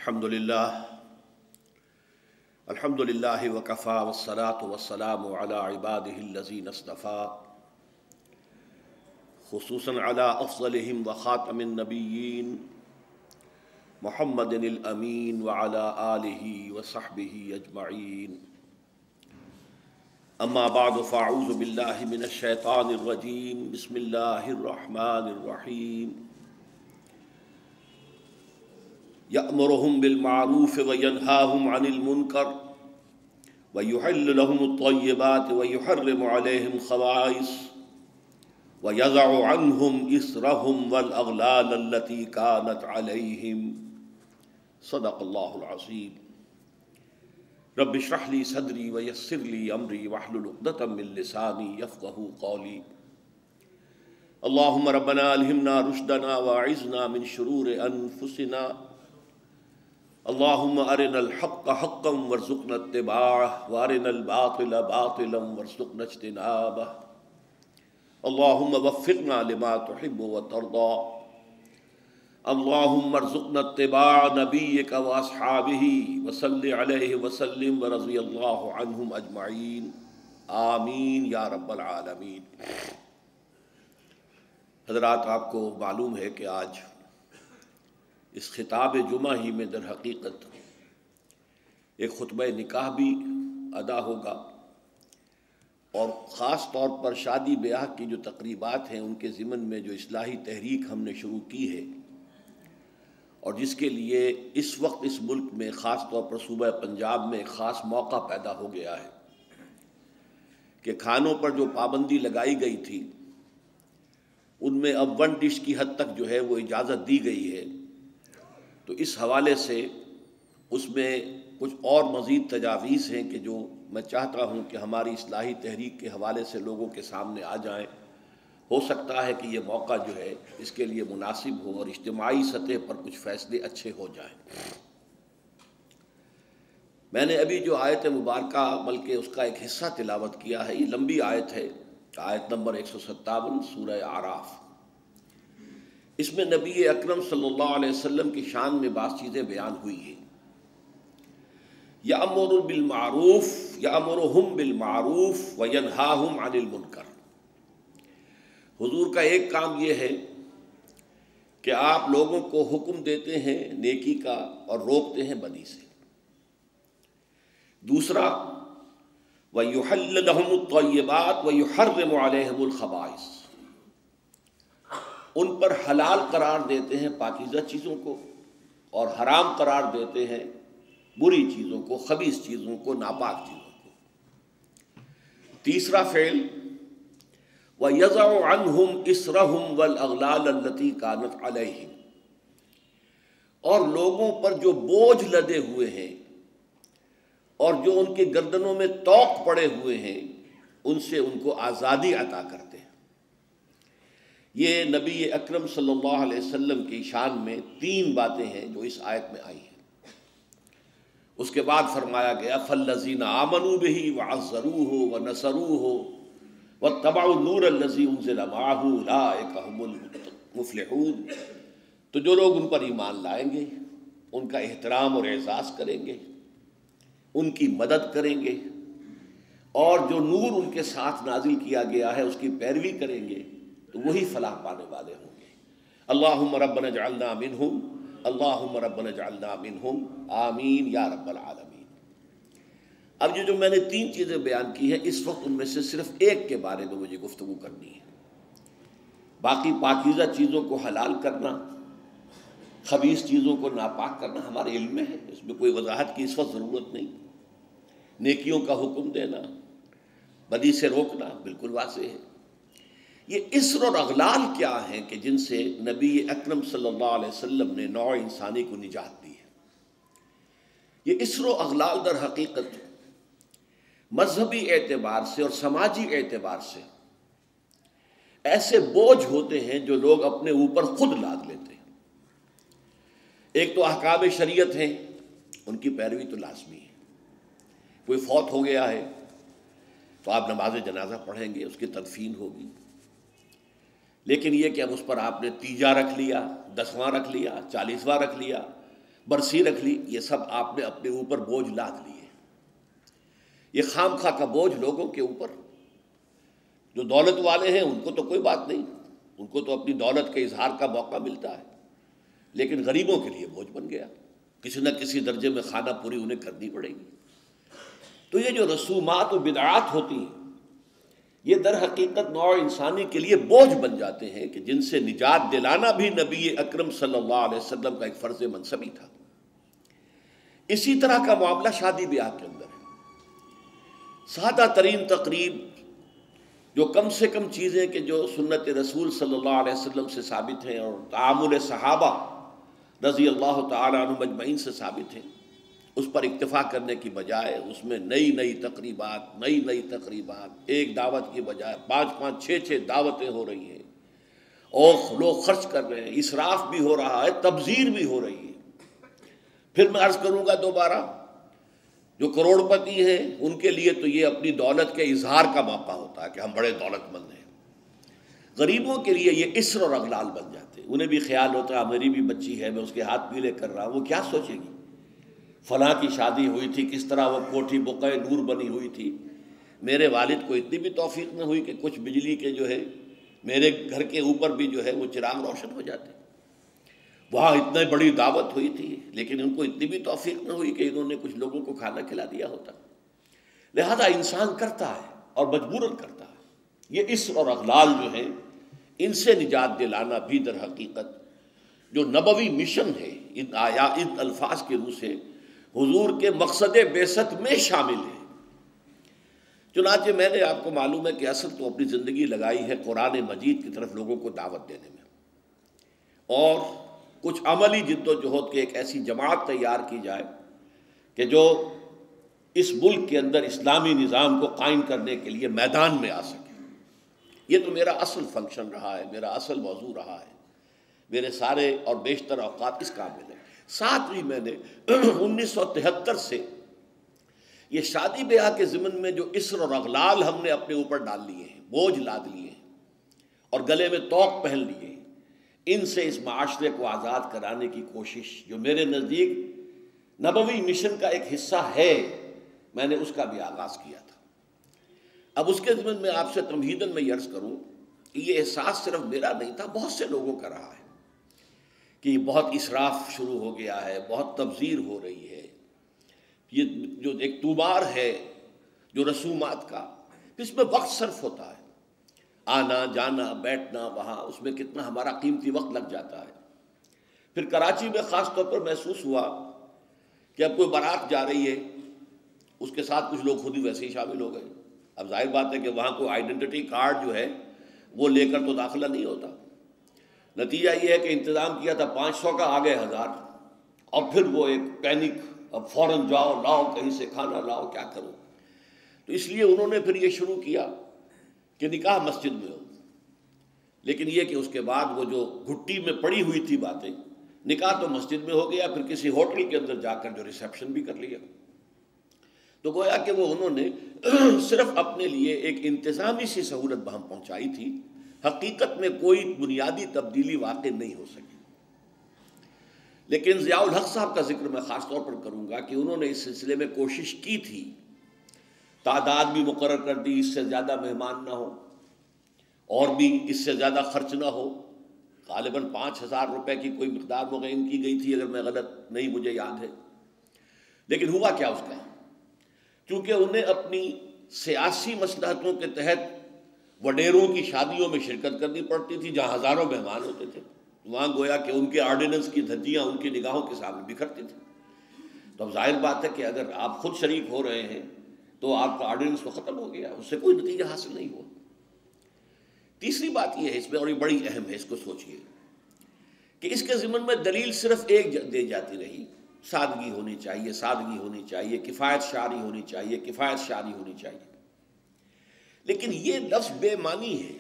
الحمدللہ وکفا والصلاة والسلام علی عبادہ الذین اصطفیٰ خصوصاً علی افضلہم وخاتم النبیین محمد الامین وعلی آلہ وصحبہ اجمعین اما بعد فاعوذ باللہ من الشیطان الرجیم بسم اللہ الرحمن الرحیم یأمرہم بالمعروف وینہاہم عن المنکر ویحل لہم الطیبات ویحرم علیہم الخبائث ویضع عنہم اسرہم والاغلال التي كانت علیہم صدق اللہ العظیم رب اشرح لی صدری ویسر لی امری واحلل عقدۃ من لسانی یفقہوا قولی اللہم ربنا الہمنا رشدنا واعذنا من شرور انفسنا اللہم ارنا الحق حقا وارزقنا اتباعه وارنا الباطل باطلا وارزقنا اجتنابه اللہم وفقنا لما تحب وترضى اللہم ارزقنا اتباع نبیک واصحابہ وصلی علیہ وسلم ورضی اللہ عنہم اجمعین آمین یا رب العالمین۔ حضرات، آپ کو معلوم ہے کہ آج اس خطاب جمعہ ہی میں در حقیقت ایک خطبہ نکاح بھی ادا ہوگا، اور خاص طور پر شادی بیاہ کی جو تقریبات ہیں ان کے ضمن میں جو اصلاحی تحریک ہم نے شروع کی ہے، اور جس کے لیے اس وقت اس ملک میں خاص طور پر صوبہ پنجاب میں ایک خاص موقع پیدا ہو گیا ہے کہ کھانوں پر جو پابندی لگائی گئی تھی ان میں اب ون ڈش کی حد تک جو ہے وہ اجازت دی گئی ہے۔ تو اس حوالے سے اس میں کچھ اور مزید تجاویز ہیں کہ جو میں چاہتا ہوں کہ ہماری اصلاحی تحریک کے حوالے سے لوگوں کے سامنے آ جائیں۔ ہو سکتا ہے کہ یہ موقع جو ہے اس کے لیے مناسب ہو اور اجتماعی سطح پر کچھ فیصلے اچھے ہو جائیں۔ میں نے ابھی جو آیت مبارکہ بلکہ اس کا ایک حصہ تلاوت کیا ہے، یہ لمبی آیت ہے، آیت نمبر 157 سورہ اعراف۔ اس میں نبی اکرم صلی اللہ علیہ وسلم کی شان میں بعض چیزیں بیان ہوئی ہیں۔ یأمر بالمعروف یأمرہم بالمعروف وینہاہم عن المنکر۔ حضور کا ایک کام یہ ہے کہ آپ لوگوں کو حکم دیتے ہیں نیکی کا اور روکتے ہیں بدی سے۔ دوسرا، وَيُحِلُّ لَهُمُ الطَّيِّبَاتِ وَيُحَرِّمُ عَلَيْهِمُ الْخَبَائِثَ۔ ان پر حلال قرار دیتے ہیں پاکیزہ چیزوں کو، اور حرام قرار دیتے ہیں بری چیزوں کو، خبیث چیزوں کو، ناپاک چیزوں کو۔ تیسرا فعل، وَيَضَعُ عَنْهُمْ إِصْرَهُمْ وَالْأَغْلَالَ الَّتِي كَانَتْ عَلَيْهِمْ۔ اور لوگوں پر جو بوجھ لدے ہوئے ہیں اور جو ان کے گردنوں میں طوق پڑے ہوئے ہیں ان سے ان کو آزادی عطا کرتے ہیں۔ یہ نبی اکرم صلی اللہ علیہ وسلم کی شان میں 3 باتیں ہیں جو اس آیت میں آئی ہیں۔ اس کے بعد فرمایا گیا فَالَّذِينَ آمَنُوا بِهِ وَعَزَّرُوهُ وَنَصَرُوهُ وَاتَّبَعُوا النُّورَ الَّذِي أُنزِلَ مَعَهُ أُولَٰئِكَ هُمُ الْمُفْلِحُونَ۔ تو جو لوگ ان پر ایمان لائیں گے، ان کا احترام اور اعزاز کریں گے، ان کی مدد کریں گے، اور جو نور ان کے ساتھ نازل کیا گیا ہے اس کی پیروی کریں گے، تو وہی فلاح پانے والے ہوں گے۔ اللہم ربنا اجعلنا منہم، اللہم ربنا اجعلنا منہم، آمین یا رب العالمین۔ اب جو میں نے 3 چیزیں بیان کی ہیں، اس وقت ان میں سے صرف ایک کے بارے میں مجھے گفتگو کرنی ہے۔ باقی پاکیزہ چیزوں کو حلال کرنا، خبیث چیزوں کو ناپاک کرنا ہمارے علم میں ہے، اس میں کوئی وضاحت کی اس وقت ضرورت نہیں۔ نیکیوں کا حکم دینا، بدی سے روکنا بالکل واضح ہے۔ یہ اسر اور اغلال کیا ہیں کہ جن سے نبی اکرم صلی اللہ علیہ وسلم نے نوع انسانی کو نجات دی ہے؟ یہ اسر و اغلال در حقیقت مذہبی اعتبار سے اور سماجی اعتبار سے ایسے بوجھ ہوتے ہیں جو لوگ اپنے اوپر خود لاد لیتے ہیں۔ ایک تو احکام شریعت ہیں، ان کی پیروی تو لازمی ہے۔ کوئی فوت ہو گیا ہے تو آپ نماز جنازہ پڑھیں گے، اس کی تدفین ہوگی، لیکن یہ کہ اب اس پر آپ نے تیجا رکھ لیا، 10واں رکھ لیا، 40واں رکھ لیا، برسی رکھ لی، یہ سب آپ نے اپنے اوپر بوجھ لاد لیے۔ یہ خام خواہ کا بوجھ لوگوں کے اوپر، جو دولت والے ہیں ان کو تو کوئی بات نہیں، ان کو تو اپنی دولت کے اظہار کا موقع ملتا ہے، لیکن غریبوں کے لیے بوجھ بن گیا، کسی نہ کسی درجے میں خانہ پوری انہیں کرنی پڑے گی۔ تو یہ جو رسومات و بدعات ہوتی ہیں، یہ در حقیقت نوع انسانی کے لیے بوجھ بن جاتے ہیں کہ جن سے نجات دلانا بھی نبی اکرم صلی اللہ علیہ وسلم کا ایک فرض منصبی تھا۔ اسی طرح کا معاملہ شادی بیاہ کے اندر ہے۔ سادہ ترین تقریب، جو کم سے کم چیزیں کہ جو سنت رسول صلی اللہ علیہ وسلم سے ثابت ہیں اور تعامل صحابہ رضی اللہ تعالی عنہم اجمعین سے ثابت ہیں، اس پر اکتفا کرنے کی بجائے اس میں نئی تقریبات، ایک دعوت کی بجائے 5 6 دعوتیں ہو رہی ہیں، اور لوگ خرچ کر رہے ہیں، اسراف بھی ہو رہا ہے، تبذیر بھی ہو رہی ہے۔ پھر میں عرض کروں گا دوبارہ، جو کروڑ پتی ہیں ان کے لیے تو یہ اپنی دولت کے اظہار کا موقع ہوتا ہے کہ ہم بڑے دولت مند ہیں۔ غریبوں کے لیے یہ اسر اور اغلال بن جاتے ہیں، انہیں بھی خیال ہوتا ہے میری بھی بچی ہے، میں اس کے ہاتھ پیلے کر رہا ہوں، وہ کیا سوچے گی، فلاں کی شادی ہوئی تھی، کس طرح وہ کوٹھی بقعہ نور بنی ہوئی تھی، میرے والد کو اتنی بھی توفیق نہ ہوئی کہ کچھ بجلی کے جو ہے میرے گھر کے اوپر بھی جو ہے وہ چراغ روشن ہو جاتے، وہاں اتنی بڑی دعوت ہوئی تھی لیکن ان کو اتنی بھی توفیق نہ ہوئی کہ انہوں نے کچھ لوگوں کو کھانا کھلا دیا ہوتا۔ لہذا انسان کرتا ہے اور مجبوراً کرتا ہے۔ یہ اسر اور اغلال جو ہیں، ان سے نجات دلانا بھی در حقیقت جو نبوی مشن ہے، ان الفاظ کے روح سے حضور کے مقصد بعثت میں شامل ہے۔ چنانچہ میں نے آپ کو معلوم ہے کہ اصل تو اپنی زندگی لگائی ہے قرآن مجید کی طرف لوگوں کو دعوت دینے میں، اور کچھ عملی جد و جہد کے ایک ایسی جماعت تیار کی جائے کہ جو اس ملک کے اندر اسلامی نظام کو قائم کرنے کے لیے میدان میں آ سکے۔ یہ تو میرا اصل فنکشن رہا ہے، میرا اصل موضوع رہا ہے، میرے سارے اور بیشتر اوقات اس کام میں لگے۔ ساتھ ہی میں نے 1973 سے یہ شادی بیاہ کے ضمن میں جو اسر اور اغلال ہم نے اپنے اوپر ڈال لیے ہیں، بوجھ لاد لیے ہیں اور گلے میں طوق پہن لیے ہیں، ان سے اس معاشرے کو آزاد کرانے کی کوشش جو میرے نزدیک نبوی مشن کا ایک حصہ ہے، میں نے اس کا بھی آغاز کیا تھا۔ اب اس کے ضمن میں آپ سے تمہیداً میں یہ عرض کروں کہ یہ احساس صرف میرا نہیں تھا، بہت سے لوگوں کا رہا ہے کہ بہت اسراف شروع ہو گیا ہے، بہت تبذیر ہو رہی ہے، یہ جو ایک طومار ہے جو رسومات کا، اس میں وقت صرف ہوتا ہے، آنا جانا بیٹھنا وہاں، اس میں کتنا ہمارا قیمتی وقت لگ جاتا ہے۔ پھر کراچی میں خاص طور پر محسوس ہوا کہ اب کوئی بارات جا رہی ہے، اس کے ساتھ کچھ لوگ خود ہی ویسے ہی شامل ہو گئے۔ اب ظاہر بات ہے کہ وہاں کوئی آئیڈینٹی کارڈ جو ہے وہ لے کر تو داخلہ نہیں ہوتا۔ نتیجہ یہ ہے کہ انتظام کیا تھا 500 کا، آگے 1000، اور پھر وہ ایک پینک، اب فوراً جاؤ لاؤ کہیں سے کھانا لاؤ، کیا کرو۔ تو اس لیے انہوں نے پھر یہ شروع کیا کہ نکاح مسجد میں ہو، لیکن یہ کہ اس کے بعد وہ جو گھٹی میں پڑی ہوئی تھی باتیں، نکاح تو مسجد میں ہو گیا، پھر کسی ہوٹل کے اندر جا کر جو ریسیپشن بھی کر لیا۔ تو گویا کہ وہ انہوں نے صرف اپنے لیے ایک انتظامی سی سہولت بہم پہنچائی تھی، حقیقت میں کوئی بنیادی تبدیلی واقع نہیں ہو سکی۔ لیکن ضیاء الحق صاحب کا ذکر میں خاص طور پر کروں گا کہ انہوں نے اس سلسلے میں کوشش کی تھی، تعداد بھی مقرر کر دی، اس سے زیادہ مہمان نہ ہو اور بھی اس سے زیادہ خرچ نہ ہو، غالباً 5000 روپے کی کوئی مقدار مقرر کی گئی تھی اگر میں غلط نہیں مجھے یاد ہے۔ لیکن ہوا کیا اس کا، چونکہ انہیں اپنی سیاسی مصلحتوں کے تحت وڈیروں کی شادیوں میں شرکت کرنی پڑتی تھی جہاں ہزاروں مہمان ہوتے تھے، وہاں گویا کہ ان کے آرڈیننس کی دھجیاں ان کی نگاہوں کے سامنے بکھرتی تھیں۔ تو اب ظاہر بات ہے کہ اگر آپ خود شریک ہو رہے ہیں تو آپ کا آرڈیننس تو ختم ہو گیا، اس سے کوئی نتیجہ حاصل نہیں ہوا۔ تیسری بات یہ ہے اس میں، اور یہ بڑی اہم ہے، اس کو سوچئے کہ اس کے ضمن میں دلیل صرف ایک دے جاتی رہی، سادگی ہونی چاہیے، سادگی ہونی چاہیے، کفایت شعری ہونی چاہیے، کفایت شعری ہونی چاہیے۔ لیکن یہ لفظ بے معنی ہے۔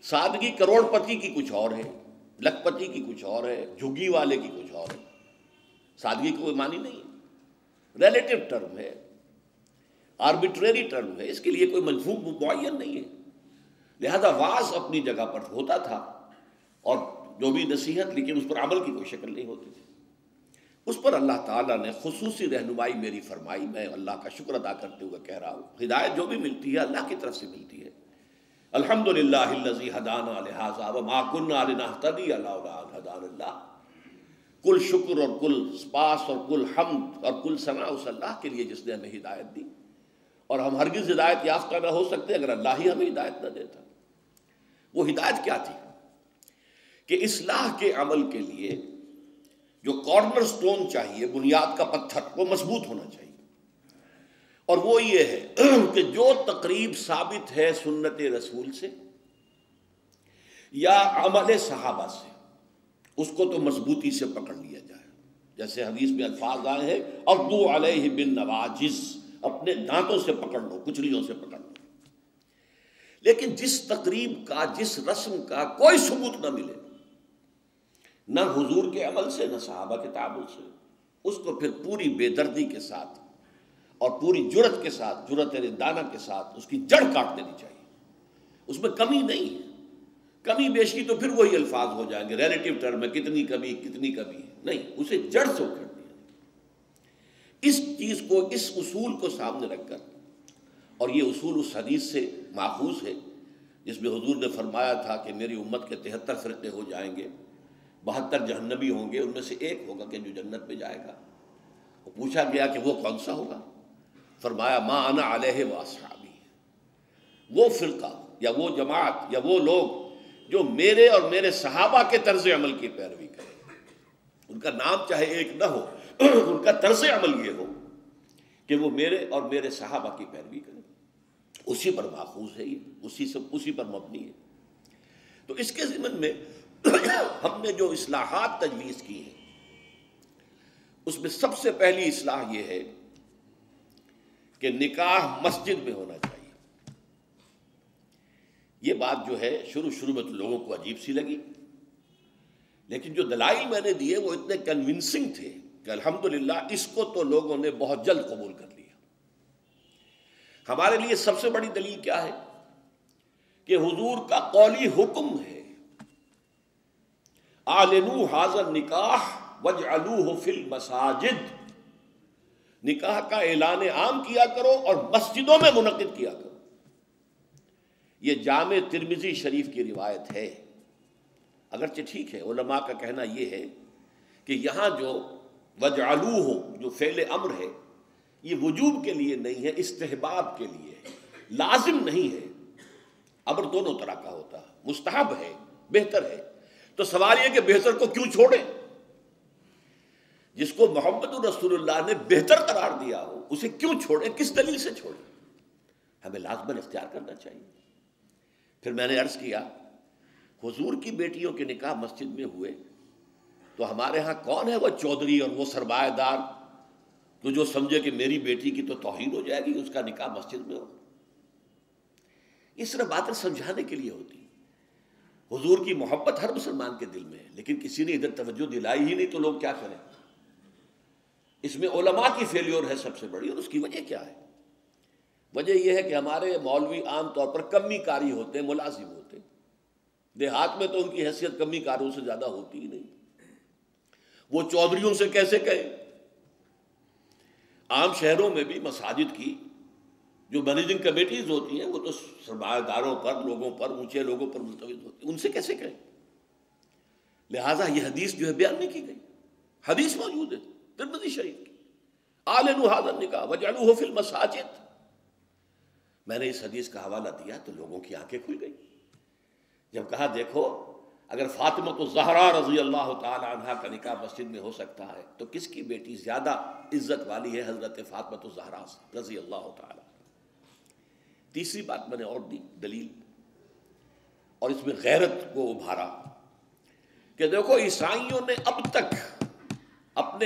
سادگی کروڑ پتی کی کچھ اور ہے، لکھ پتی کی کچھ اور ہے، جھگی والے کی کچھ اور ہے۔ سادگی کی کوئی معنی نہیں ہے، ریلیٹو ٹرم ہے، آربیٹریری ٹرم ہے، اس کے لیے کوئی مفہوم معین نہیں ہے۔ لہذا واز اپنی جگہ پر ہوتا تھا اور جو بھی نصیحت، لیکن اس پر عمل کی کوئی شکل نہیں ہوتی تھی۔ اس پر اللہ تعالیٰ نے خصوصی رہنمائی میری فرمائی، میں اللہ کا شکر ادا کرتے ہوئے کہہ رہا ہوں، ہدایت جو بھی ملتی ہے اللہ کی طرف سے ملتی ہے۔ الحمدللہ الذی ہدانا لہذا وما کنا لنہتدی لولا ان ہدانا اللہ۔ کل شکر اور کل سپاس اور کل حمد اور کل ثنا اس اللہ کے لیے جس نے ہمیں ہدایت دی، اور ہم ہرگز ہدایت یافتہ نہ ہو سکتے اگر اللہ ہی ہمیں ہدایت نہ دیتا۔ وہ ہدایت کیا تھی کہ اصلاح کے عمل کے لیے جو کارنر سٹون چاہیے، بنیاد کا پتھر، وہ مضبوط ہونا چاہیے، اور وہ یہ ہے کہ جو تقریب ثابت ہے سنت رسول سے یا عمل صحابہ سے، اس کو تو مضبوطی سے پکڑ لیا جائے۔ جیسے حدیث میں الفاظ آئے ہیں، عضوا علیہ بالنواجذ، اپنے دانتوں سے پکڑ لو، کچلیوں سے پکڑ لو۔ لیکن جس تقریب کا، جس رسم کا کوئی ثبوت نہ ملے، نہ حضور کے عمل سے نہ صحابہ کے تعامل سے، اس کو پھر پوری بے دردی کے ساتھ اور پوری جرت کے ساتھ، جرت رندانہ کے ساتھ اس کی جڑ کاٹ دینی چاہیے۔ اس میں کمی نہیں ہے، کمی بیشی تو پھر وہی الفاظ ہو جائیں گے ریلیٹیو ٹرم میں، کتنی کمی کتنی کمی، نہیں، اسے جڑ سے اکھڑ دیا۔ اس چیز کو، اس اصول کو سامنے رکھ کر، اور یہ اصول اس حدیث سے ماخوذ ہے جس میں حضور نے فرمایا تھا کہ میری امت کے 73 فرقے ہو جائیں گے، 72 جہنمی ہوں گے، ان میں سے ایک ہوگا کہ جو جنت میں جائے گا۔ وہ پوچھا گیا کہ وہ کون سا ہوگا؟ فرمایا ما انا علیہ واصحابی، وہ فرقہ یا وہ جماعت یا وہ لوگ جو میرے اور میرے صحابہ کے طرز عمل کی پیروی کریں۔ ان کا نام چاہے ایک نہ ہو، ان کا طرز عمل یہ ہو کہ وہ میرے اور میرے صحابہ کی پیروی کریں۔ اسی پر ماخوذ ہے یہ، اسی پر مبنی ہے۔ تو اس کے ضمن میں ہم نے جو اصلاحات تجویز کی ہیں، اس میں سب سے پہلی اصلاح یہ ہے کہ نکاح مسجد میں ہونا چاہیے۔ یہ بات جو ہے شروع میں تو لوگوں کو عجیب سی لگی، لیکن جو دلائل میں نے دیے وہ اتنے کنونسنگ تھے کہ الحمدللہ اس کو تو لوگوں نے بہت جلد قبول کر لیا۔ ہمارے لیے سب سے بڑی دلیل کیا ہے کہ حضور کا قولی حکم ہے، اعلنوا ھذا النکاح واجعلوہ فی المساجد، نکاح کا اعلان عام کیا کرو اور مسجدوں میں منعقد کیا کرو۔ یہ جامع ترمذی شریف کی روایت ہے، اگرچہ ٹھیک ہے، علماء کا کہنا یہ ہے کہ یہاں جو وجعلوہ جو فعل امر ہے، یہ وجوب کے لیے نہیں ہے، استحباب کے لیے ہے، لازم نہیں ہے۔ امر دونوں طرح کا ہوتا ہے، مستحب ہے، بہتر ہے۔ تو سوال یہ کہ بہتر کو کیوں چھوڑیں؟ جس کو محمد رسول اللہ نے بہتر قرار دیا ہو اسے کیوں چھوڑیں؟ کس دلیل سے چھوڑیں؟ ہمیں لازماً اختیار کرنا چاہیے۔ پھر میں نے عرض کیا، حضور کی بیٹیوں کے نکاح مسجد میں ہوئے تو ہمارے ہاں کون ہے وہ چودھری اور وہ سرمایہ دار تو جو سمجھے کہ میری بیٹی کی تو توہین ہو جائے گی اس کا نکاح مسجد میں ہو؟ اس طرح باتیں سمجھانے کے لیے ہوتی۔ حضور کی محبت ہر مسلمان کے دل میں ہے، لیکن کسی نے ادھر توجہ دلائی ہی نہیں تو لوگ کیا کریں؟ اس میں علماء کی فیلیور ہے سب سے بڑی، اور اس کی وجہ کیا ہے؟ وجہ یہ ہے کہ ہمارے مولوی عام طور پر کمی کاری ہوتے ہیں، ملازم ہوتے ہیں۔ دیہات میں تو ان کی حیثیت کمی کاروں سے زیادہ ہوتی ہی نہیں، وہ چودھریوں سے کیسے کہیں؟ عام شہروں میں بھی مساجد کی جو مینیجنگ کمیٹیز ہوتی ہیں وہ تو سرمایہ داروں پر، لوگوں پر، اونچے لوگوں پر ملتوی ہوتی ہیں، ان سے کیسے کہیں؟ لہٰذا یہ حدیث جو ہے بیان نہیں کی گئی، حدیث موجود ہے ترمذی شریف کی، اعلنوا ھذا النکاح واجعلوہ فی المساجد۔ میں نے اس حدیث کا حوالہ دیا تو لوگوں کی آنکھیں کھل گئی۔ جب کہا دیکھو اگر فاطمہ الزہرا رضی اللہ تعالی عنہا کا نکاح مسجد میں ہو سکتا ہے تو کس کی بیٹی زیادہ عزت والی ہے حضرت فاطمہ الزہرا رضی اللہ تعالی۔ تیسری بات میں نے اور دی دلیل، اور اس میں غیرت کو ابھارا کہ دیکھو عیسائیوں نے اب تک اپنے